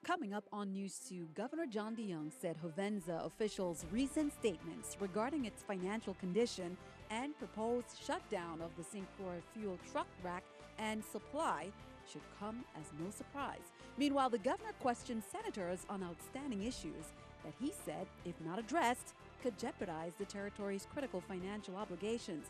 Coming up on News 2, Governor John de Jongh said Hovensa officials' recent statements regarding its financial condition and proposed shutdown of the Croix fuel truck rack and supply should come as no surprise. Meanwhile, the governor questioned senators on outstanding issues that he said, if not addressed, could jeopardize the territory's critical financial obligations.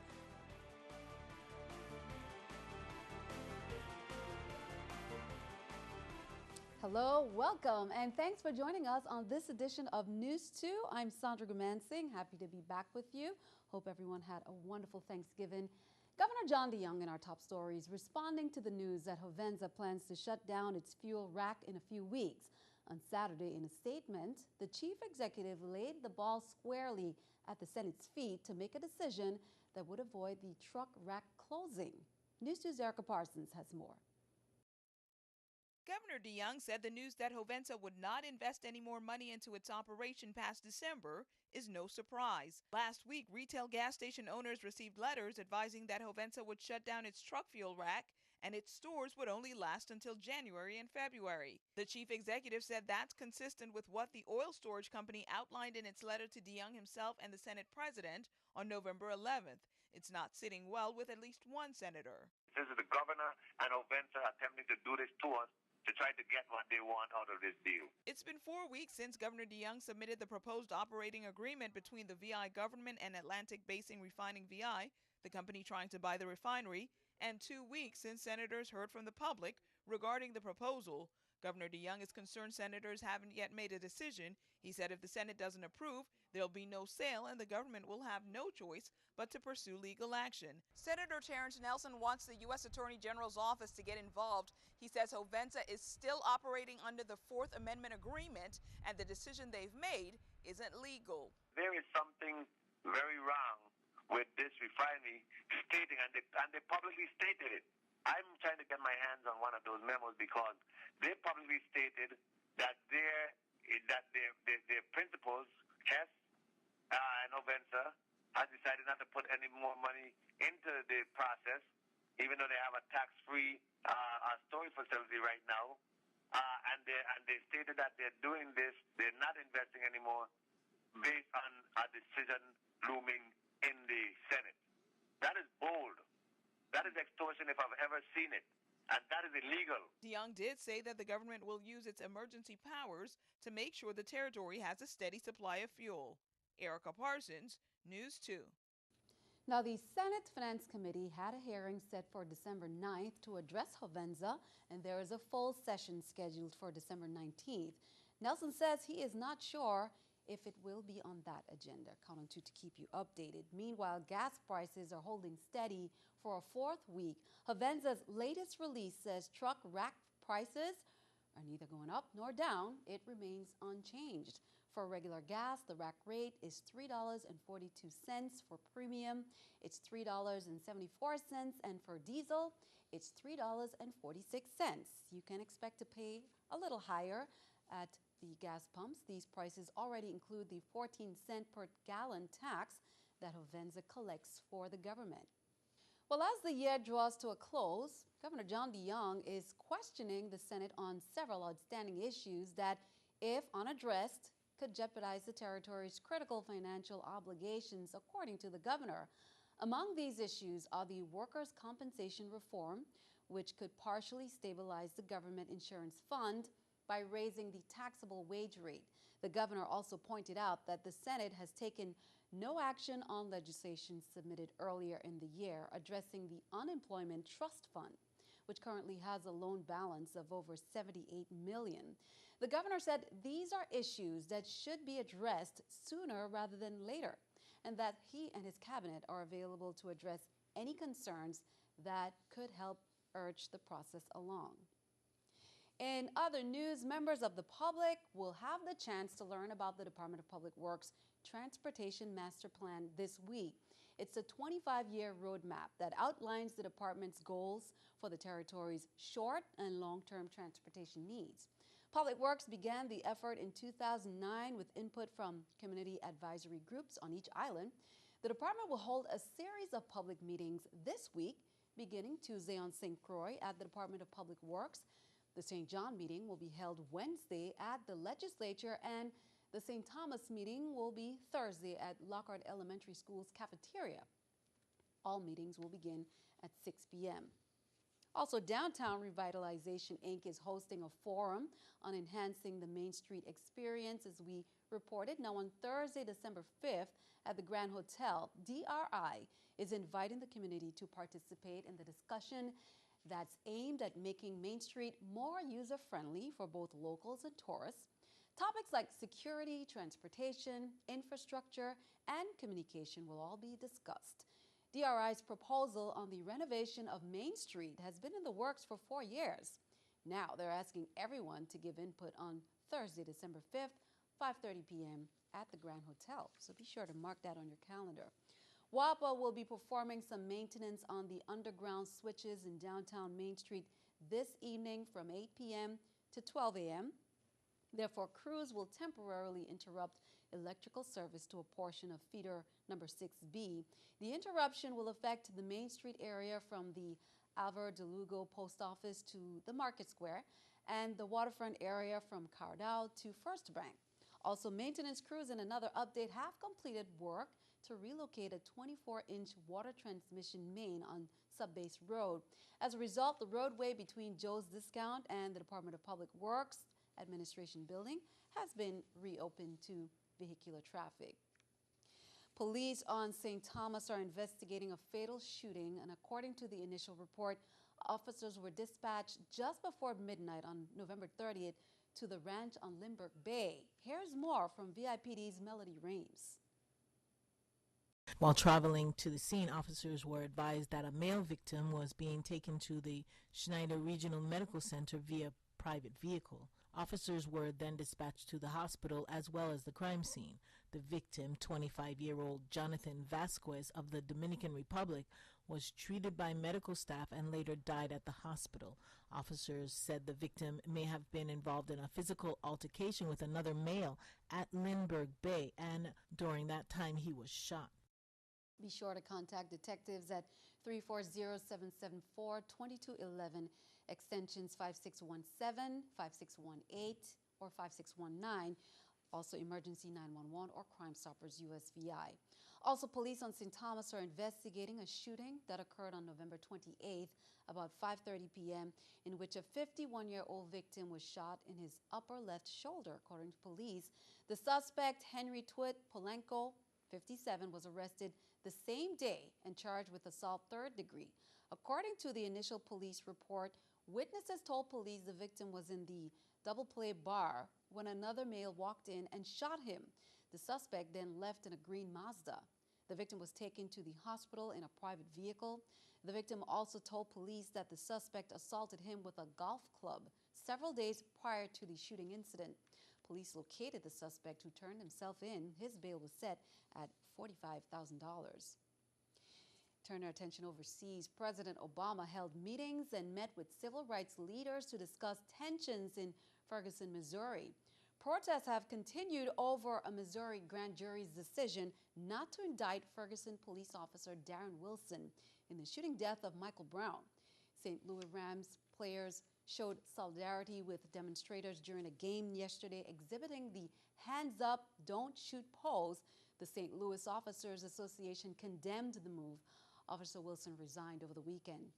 Hello, welcome, and thanks for joining us on this edition of News 2. I'm Sandra Gumansing, happy to be back with you. Hope everyone had a wonderful Thanksgiving. Governor John de Jongh in our top stories, responding to the news that Hovensa plans to shut down its fuel rack in a few weeks. On Saturday, in a statement, the chief executive laid the ball squarely at the Senate's feet to make a decision that would avoid the truck rack closing. News 2's Erica Parsons has more. Governor de Jongh said the news that Hovensa would not invest any more money into its operation past December is no surprise. Last week, retail gas station owners received letters advising that Hovensa would shut down its truck fuel rack and its stores would only last until January and February. The chief executive said that's consistent with what the oil storage company outlined in its letter to de Jongh himself and the Senate president on November 11th. It's not sitting well with at least one senator. This is the governor and Hovensa attempting to do this to us, to try to get what they want out of this deal. It's been 4 weeks since Governor de Jongh submitted the proposed operating agreement between the VI government and Atlantic Basin Refining VI, the company trying to buy the refinery, and 2 weeks since senators heard from the public regarding the proposal. Governor de Jongh is concerned senators haven't yet made a decision. He said if the Senate doesn't approve, there'll be no sale and the government will have no choice but to pursue legal action. Senator Terrence Nelson wants the U.S. Attorney General's office to get involved. He says Hovensa is still operating under the Fourth Amendment agreement and the decision they've made isn't legal. There is something very wrong with this refinery stating, and they publicly stated it. I'm trying to get my hands on one of those memos because they publicly stated that their principals, Hess and Hovensa, has decided not to put any more money into the process, even though they have a tax-free storage facility right now. And they stated that they're doing this, they're not investing anymore based on a decision looming in the Senate. That is bold. That is extortion if I've ever seen it. And that is illegal. De Jongh did say that the government will use its emergency powers to make sure the territory has a steady supply of fuel. Erica Parsons, News 2. Now, the Senate Finance Committee had a hearing set for December 9th to address Hovensa, and there is a full session scheduled for December 19th. Nelson says he is not sure if it will be on that agenda. Count on 2 to keep you updated. Meanwhile, gas prices are holding steady for a fourth week. Hovensa's latest release says truck rack prices are neither going up nor down. It remains unchanged. For regular gas, the rack rate is $3.42. For premium, it's $3.74. And for diesel, it's $3.46. You can expect to pay a little higher at the gas pumps. These prices already include the 14-cent per gallon tax that Hovensa collects for the government. Well, as the year draws to a close, Governor John de Jongh is questioning the Senate on several outstanding issues that, if unaddressed, could jeopardize the territory's critical financial obligations, according to the governor. Among these issues are the workers' compensation reform, which could partially stabilize the government insurance fund by raising the taxable wage rate. The governor also pointed out that the Senate has taken no action on legislation submitted earlier in the year addressing the Unemployment Trust Fund, which currently has a loan balance of over $78 million. The governor said these are issues that should be addressed sooner rather than later, and that he and his cabinet are available to address any concerns that could help urge the process along. In other news, members of the public will have the chance to learn about the Department of Public Works Transportation Master Plan this week. It's a 25-year roadmap that outlines the department's goals for the territory's short and long-term transportation needs. Public Works began the effort in 2009 with input from community advisory groups on each island. The department will hold a series of public meetings this week, beginning Tuesday on St. Croix at the Department of Public Works. The St. John meeting will be held Wednesday at the legislature, and the St. Thomas meeting will be Thursday at Lockhart Elementary School's cafeteria. All meetings will begin at 6 p.m. Also, Downtown Revitalization, Inc. is hosting a forum on enhancing the Main Street experience, as we reported. Now, on Thursday, December 5th, at the Grand Hotel, DRI is inviting the community to participate in the discussion that's aimed at making Main Street more user-friendly for both locals and tourists. Topics like security, transportation, infrastructure, and communication will all be discussed. DRI's proposal on the renovation of Main Street has been in the works for 4 years. Now they're asking everyone to give input on Thursday, December 5th, 5:30 p.m. at the Grand Hotel. So be sure to mark that on your calendar. WAPA will be performing some maintenance on the underground switches in downtown Main Street this evening from 8 p.m. to 12 a.m. Therefore, crews will temporarily interrupt electrical service to a portion of feeder number 6B. The interruption will affect the Main Street area from the Alvar de Lugo Post Office to the Market Square and the waterfront area from Cardao to First Bank. Also, maintenance crews in another update have completed work to relocate a 24-inch water transmission main on Subbase Road. As a result, the roadway between Joe's Discount and the Department of Public Works Administration building has been reopened to vehicular traffic. Police on St. Thomas are investigating a fatal shooting, and according to the initial report, officers were dispatched just before midnight on November 30th to the ranch on Lindbergh Bay. Here's more from VIPD's Melody Rames. While traveling to the scene, officers were advised that a male victim was being taken to the Schneider Regional Medical Center via private vehicle. Officers were then dispatched to the hospital as well as the crime scene. The victim, 25-year-old Jonathan Vasquez of the Dominican Republic, was treated by medical staff and later died at the hospital. Officers said the victim may have been involved in a physical altercation with another male at Lindbergh Bay, and during that time he was shot. Be sure to contact detectives at 340-774-2211, extensions 5617, 5618, or 5619. Also, Emergency 911 or Crime Stoppers USVI. Also, police on St. Thomas are investigating a shooting that occurred on November 28th, about 5:30 p.m., in which a 51-year-old victim was shot in his upper left shoulder, according to police. The suspect, Henry Twit Polenko, 57, was arrested the same day and charged with assault 3rd degree. According to the initial police report, witnesses told police the victim was in the Double Play bar when another male walked in and shot him. The suspect then left in a green Mazda. The victim was taken to the hospital in a private vehicle. The victim also told police that the suspect assaulted him with a golf club several days prior to the shooting incident. Police located the suspect, who turned himself in. His bail was set at $45,000. Turn our attention overseas. President Obama held meetings and met with civil rights leaders to discuss tensions in Ferguson, Missouri. Protests have continued over a Missouri grand jury's decision not to indict Ferguson police officer Darren Wilson in the shooting death of Michael Brown. St. Louis Rams players showed solidarity with demonstrators during a game yesterday, exhibiting the hands up, don't shoot pose. The St. Louis Officers Association condemned the move. Officer Wilson resigned over the weekend.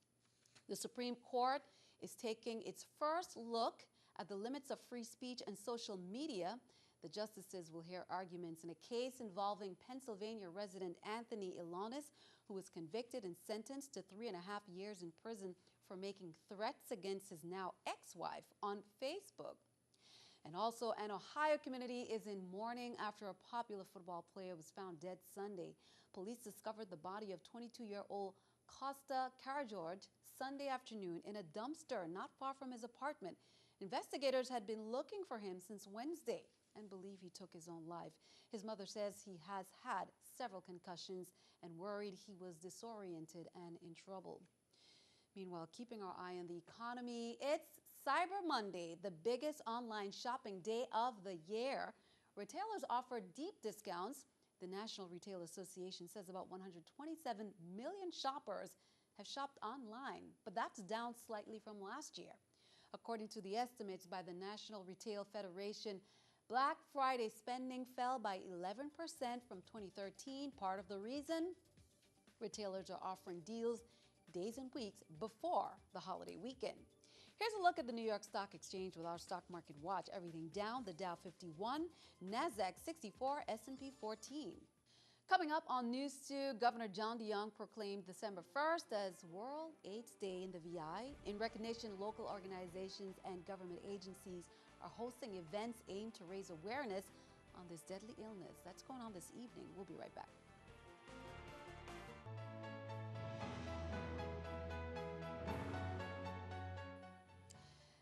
The Supreme Court is taking its first look at the limits of free speech and social media. The justices will hear arguments in a case involving Pennsylvania resident Anthony Ilonis, who was convicted and sentenced to 3.5 years in prison for making threats against his now ex-wife on Facebook. And also, an Ohio community is in mourning after a popular football player was found dead Sunday. Police discovered the body of 22-year-old Costa Karageorge Sunday afternoon in a dumpster not far from his apartment. Investigators had been looking for him since Wednesday and believe he took his own life. His mother says he has had several concussions and worried he was disoriented and in trouble. Meanwhile, keeping our eye on the economy, it's Cyber Monday, the biggest online shopping day of the year. Retailers offer deep discounts. The National Retail Association says about 127 million shoppers have shopped online, but that's down slightly from last year. According to the estimates by the National Retail Federation, Black Friday spending fell by 11% from 2013. Part of the reason? Retailers are offering deals days and weeks before the holiday weekend. Here's a look at the New York Stock Exchange with our stock market watch. Everything down, the Dow 51, NASDAQ 64, S&P 14. Coming up on News 2, Governor John de Jongh proclaimed December 1st as World AIDS Day in the VI. In recognition, local organizations and government agencies are hosting events aimed to raise awareness on this deadly illness. That's going on this evening. We'll be right back.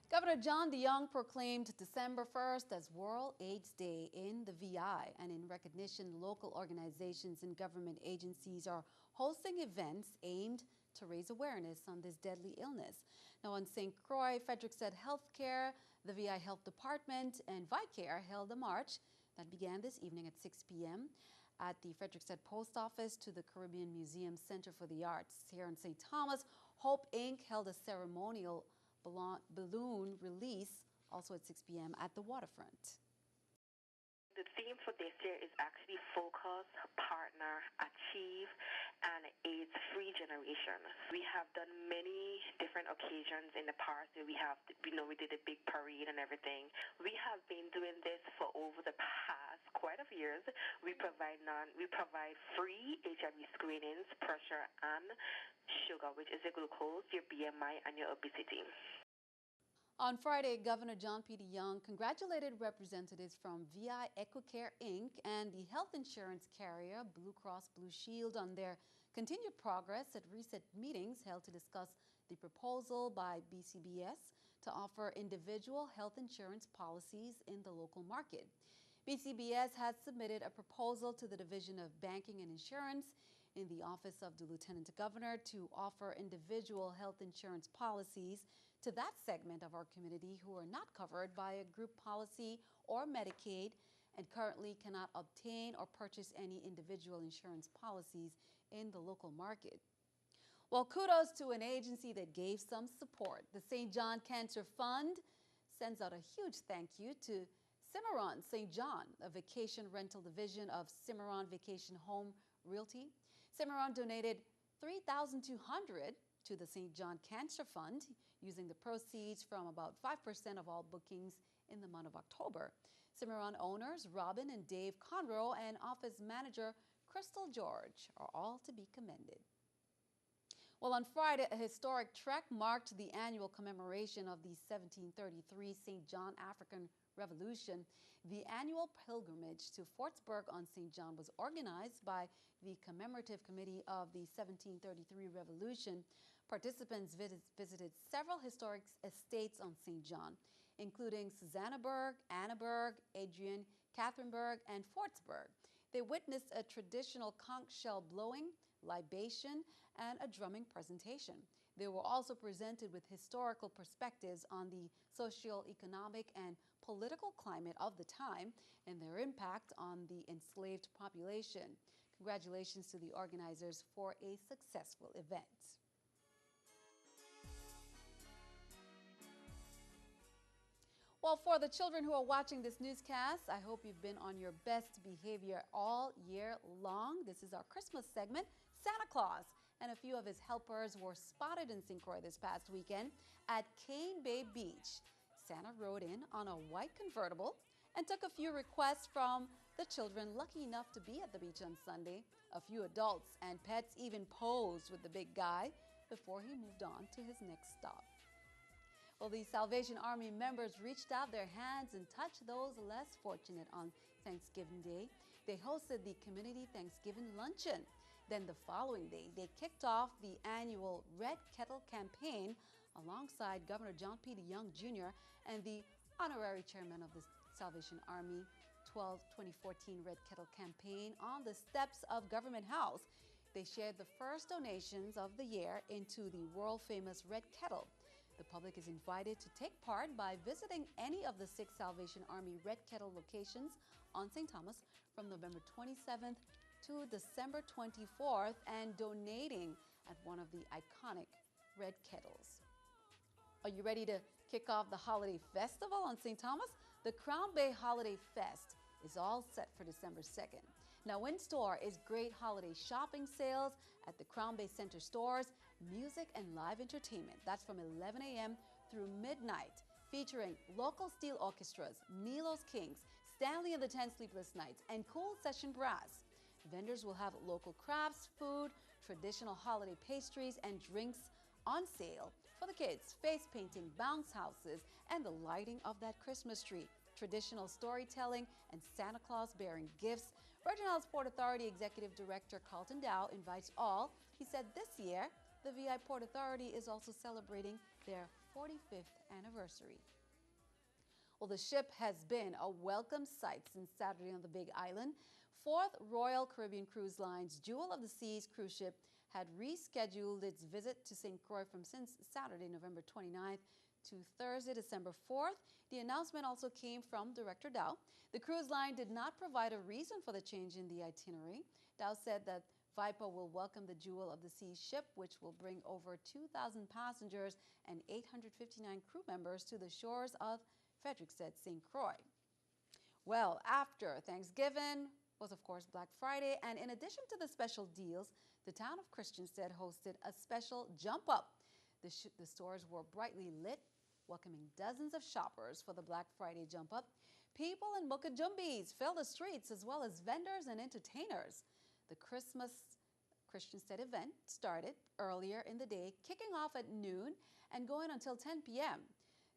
Governor John de Jongh proclaimed December 1st as World AIDS Day in the VI, and in recognition, local organizations and government agencies are hosting events aimed to raise awareness on this deadly illness. Now, on St. Croix, Frederick-Said Healthcare, the VI Health Department, and VICARE held a march that began this evening at 6 p.m. at the Frederick-Said Post Office to the Caribbean Museum Center for the Arts. Here in St. Thomas, Hope Inc. held a ceremonial balloon release also at 6 p.m. at the waterfront. The theme for this year is actually Focus, Partner, Achieve, and AIDS-Free Generation. We have done many different occasions in the past where we did a big parade and everything. We have been doing this for over the past quite a few years. We provide free HIV screenings, pressure, and sugar, which is your glucose, your BMI, and your obesity. On Friday, Governor John P. de Jongh congratulated representatives from VI EquiCare Inc. and the health insurance carrier Blue Cross Blue Shield on their continued progress at recent meetings held to discuss the proposal by BCBS to offer individual health insurance policies in the local market. BCBS has submitted a proposal to the Division of Banking and Insurance in the Office of the Lieutenant Governor to offer individual health insurance policies to that segment of our community who are not covered by a group policy or Medicaid and currently cannot obtain or purchase any individual insurance policies in the local market. Well, kudos to an agency that gave some support. The St. John Cancer Fund sends out a huge thank you to Cimarron St. John, a vacation rental division of Cimarron Vacation Home Realty. Cimarron donated $3,200 to the St. John Cancer Fund, using the proceeds from about 5% of all bookings in the month of October. Cimarron owners Robin and Dave Conroe and office manager Crystal George are all to be commended. Well, on Friday, a historic trek marked the annual commemoration of the 1733 St. John African Revolution. The annual pilgrimage to Fortsburg on St. John was organized by the Commemorative Committee of the 1733 Revolution. Participants visited several historic estates on St. John, including Susannaburg, Annaburg, Adrian, Catherineburg, and Fortsburg. They witnessed a traditional conch shell blowing, libation, and a drumming presentation. They were also presented with historical perspectives on the socio-economic and political climate of the time and their impact on the enslaved population. Congratulations to the organizers for a successful event. Well, for the children who are watching this newscast, I hope you've been on your best behavior all year long. This is our Christmas segment. Santa Claus and a few of his helpers were spotted in St. Croix this past weekend at Cane Bay Beach. Santa rode in on a white convertible and took a few requests from the children lucky enough to be at the beach on Sunday. A few adults and pets even posed with the big guy before he moved on to his next stop. Well, the Salvation Army members reached out their hands and touched those less fortunate on Thanksgiving Day. They hosted the community Thanksgiving luncheon. Then the following day, they kicked off the annual Red Kettle campaign alongside Governor John P. de Jongh Jr. and the honorary chairman of the Salvation Army 2014 Red Kettle campaign on the steps of Government House. They shared the first donations of the year into the world-famous Red Kettle. The public is invited to take part by visiting any of the 6 Salvation Army Red Kettle locations on St. Thomas from November 27th to December 24th and donating at one of the iconic Red Kettles. Are you ready to kick off the holiday festival on St. Thomas, the Crown Bay Holiday Fest is all set for December 2nd. Now, in store is great holiday shopping sales at the Crown Bay Center stores, music and live entertainment. That's from 11 a.m. through midnight, featuring local steel orchestras, Nilo's Kings, Stanley and the 10 Sleepless Nights, and Cool Session Brass. Vendors will have local crafts, food, traditional holiday pastries, and drinks on sale for the kids, face painting, bounce houses, and the lighting of that Christmas tree, traditional storytelling, and Santa Claus bearing gifts. Virgin Islands Port Authority Executive Director Carlton Dow invites all. He said this year, the VI Port Authority is also celebrating their 45th anniversary. Well, the ship has been a welcome sight since Saturday on the Big Island. 4th Royal Caribbean Cruise Line's Jewel of the Seas cruise ship had rescheduled its visit to St. Croix from since Saturday, November 29th to Thursday, December 4th. The announcement also came from Director Dow. The cruise line did not provide a reason for the change in the itinerary. Dow said that VIPA will welcome the Jewel of the Seas ship, which will bring over 2,000 passengers and 859 crew members to the shores of Frederiksted, St. Croix. Well, after Thanksgiving was, of course, Black Friday, and in addition to the special deals, the town of Christiansted hosted a special jump up. The stores were brightly lit, welcoming dozens of shoppers for the Black Friday jump up. People in Mukajumbi's filled the streets, as well as vendors and entertainers. The Christmas Christiansted event started earlier in the day, kicking off at noon and going until 10 p.m.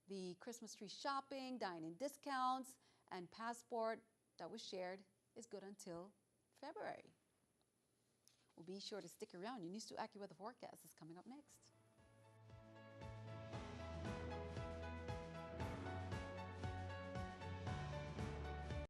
The Christmas tree shopping, dine-in discounts, and passport that was shared is good until February. Well, be sure to stick around. Your News2 AccuWeather forecast is coming up next.